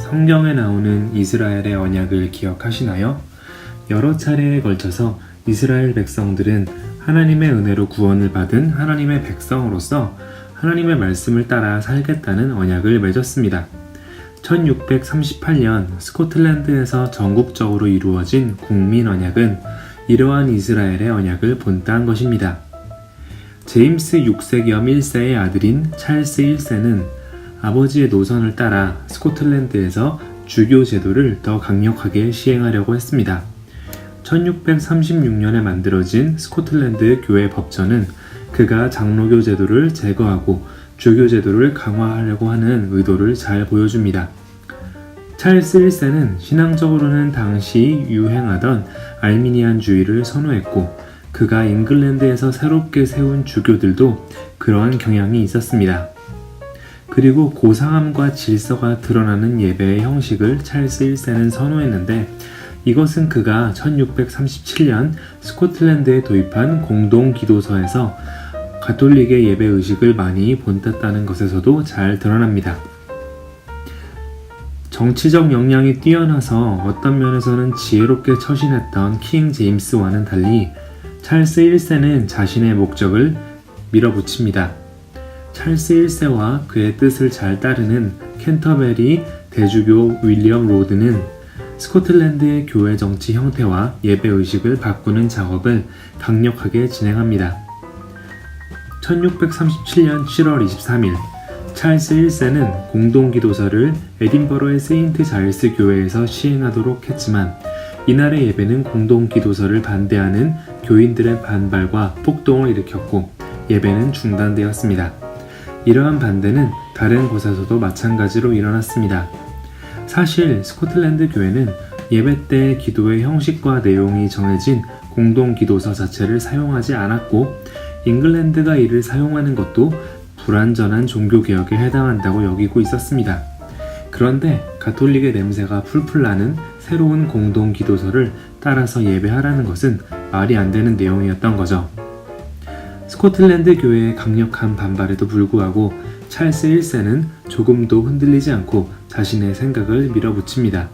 성경에 나오는 이스라엘의 언약을 기억하시나요? 여러 차례에 걸쳐서 이스라엘 백성들은 하나님의 은혜로 구원을 받은 하나님의 백성으로서 하나님의 말씀을 따라 살겠다는 언약을 맺었습니다. 1638년 스코틀랜드에서 전국적으로 이루어진 국민 언약은 이러한 이스라엘의 언약을 본따한 것입니다. 제임스 6세 겸 1세의 아들인 찰스 1세는 아버지의 노선을 따라 스코틀랜드에서 주교 제도를 더 강력하게 시행하려고 했습니다. 1636년에 만들어진 스코틀랜드 교회 법전은 그가 장로교 제도를 제거하고 주교 제도를 강화하려고 하는 의도를 잘 보여줍니다. 찰스 1세는 신앙적으로는 당시 유행하던 알미니안주의를 선호했고 그가 잉글랜드에서 새롭게 세운 주교들도 그러한 경향이 있었습니다. 그리고 고상함과 질서가 드러나는 예배의 형식을 찰스 1세는 선호했는데 이것은 그가 1637년 스코틀랜드에 도입한 공동기도서에서 가톨릭의 예배 의식을 많이 본땄다는 것에서도 잘 드러납니다. 정치적 역량이 뛰어나서 어떤 면에서는 지혜롭게 처신했던 킹 제임스와는 달리 찰스 1세는 자신의 목적을 밀어붙입니다. 찰스 1세와 그의 뜻을 잘 따르는 캔터베리 대주교 윌리엄 로드는 스코틀랜드의 교회 정치 형태와 예배 의식을 바꾸는 작업을 강력하게 진행합니다. 1637년 7월 23일 찰스 1세는 공동기도서를 에딘버러의 세인트 자일스 교회에서 시행하도록 했지만 이날의 예배는 공동기도서를 반대하는 교인들의 반발과 폭동을 일으켰고 예배는 중단되었습니다. 이러한 반대는 다른 곳에서도 마찬가지로 일어났습니다. 사실 스코틀랜드 교회는 예배 때 기도의 형식과 내용이 정해진 공동기도서 자체를 사용하지 않았고 잉글랜드가 이를 사용하는 것도 불완전한 종교개혁에 해당한다고 여기고 있었습니다. 그런데 가톨릭의 냄새가 풀풀 나는 새로운 공동기도서를 따라서 예배하라는 것은 말이 안 되는 내용이었던 거죠. 스코틀랜드 교회의 강력한 반발에도 불구하고 찰스 1세는 조금도 흔들리지 않고 자신의 생각을 밀어붙입니다.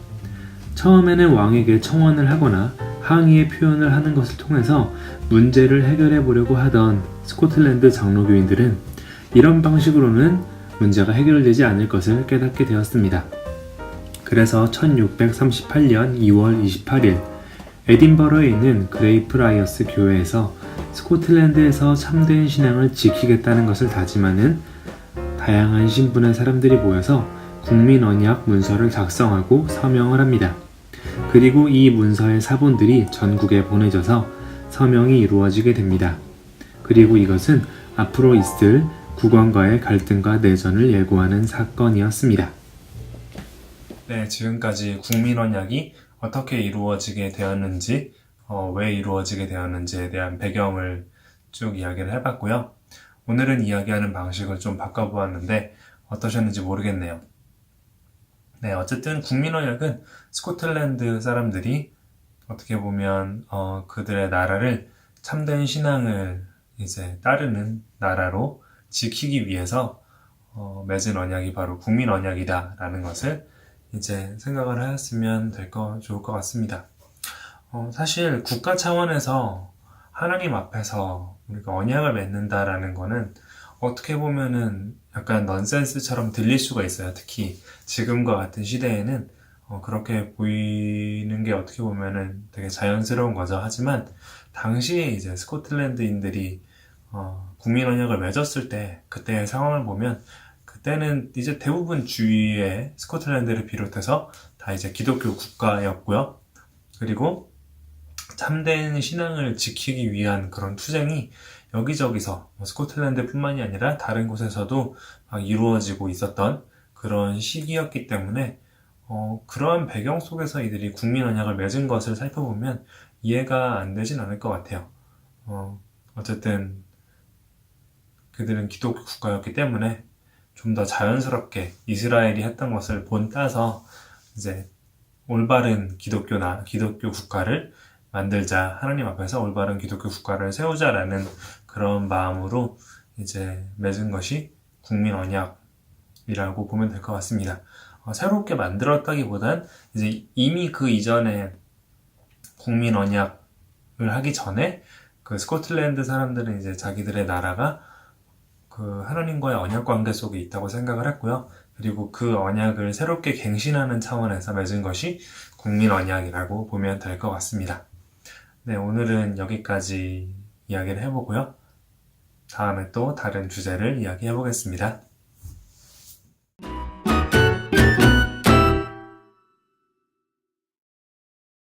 처음에는 왕에게 청원을 하거나 항의의 표현을 하는 것을 통해서 문제를 해결해 보려고 하던 스코틀랜드 장로교인들은 이런 방식으로는 문제가 해결되지 않을 것을 깨닫게 되었습니다. 그래서 1638년 2월 28일 에딘버러에 있는 그레이프라이어스 교회에서 스코틀랜드에서 참된 신앙을 지키겠다는 것을 다짐하는 다양한 신분의 사람들이 모여서 국민 언약 문서를 작성하고 서명을 합니다. 그리고 이 문서의 사본들이 전국에 보내져서 서명이 이루어지게 됩니다. 그리고 이것은 앞으로 있을 국왕과의 갈등과 내전을 예고하는 사건이었습니다. 네, 지금까지 국민 언약이 어떻게 이루어지게 되었는지, 왜 이루어지게 되었는지에 대한 배경을 쭉 이야기를 해봤고요. 오늘은 이야기하는 방식을 좀 바꿔보았는데 어떠셨는지 모르겠네요. 네, 어쨌든 국민언약은 스코틀랜드 사람들이 어떻게 보면 그들의 나라를 참된 신앙을 이제 따르는 나라로 지키기 위해서 맺은 언약이 바로 국민언약이다라는 것을 이제 생각을 하였으면 좋을 것 같습니다. 사실 국가 차원에서 하나님 앞에서 우리가 언약을 맺는다라는 거는 어떻게 보면은 약간 넌센스처럼 들릴 수가 있어요. 특히 지금과 같은 시대에는 그렇게 보이는 게 어떻게 보면은 되게 자연스러운 거죠. 하지만 당시에 이제 스코틀랜드인들이 국민 언약을 맺었을 때 그때의 상황을 보면 그때는 이제 대부분 주위에 스코틀랜드를 비롯해서 다 이제 기독교 국가였고요. 그리고 참된 신앙을 지키기 위한 그런 투쟁이 여기저기서 스코틀랜드뿐만이 아니라 다른 곳에서도 막 이루어지고 있었던 그런 시기였기 때문에 그러한 배경 속에서 이들이 국민 언약을 맺은 것을 살펴보면 이해가 안 되진 않을 것 같아요. 어쨌든 그들은 기독교 국가였기 때문에 좀 더 자연스럽게 이스라엘이 했던 것을 본따서 이제 올바른 기독교 국가를 만들자, 하나님 앞에서 올바른 기독교 국가를 세우자라는 그런 마음으로 이제 맺은 것이 국민 언약이라고 보면 될 것 같습니다. 새롭게 만들었다기보단 이제 이미 그 이전에 국민 언약을 하기 전에 그 스코틀랜드 사람들은 이제 자기들의 나라가 그 하나님과의 언약 관계 속에 있다고 생각을 했고요. 그리고 그 언약을 새롭게 갱신하는 차원에서 맺은 것이 국민 언약이라고 보면 될 것 같습니다. 네, 오늘은 여기까지 이야기를 해보고요. 다음에 또 다른 주제를 이야기해 보겠습니다.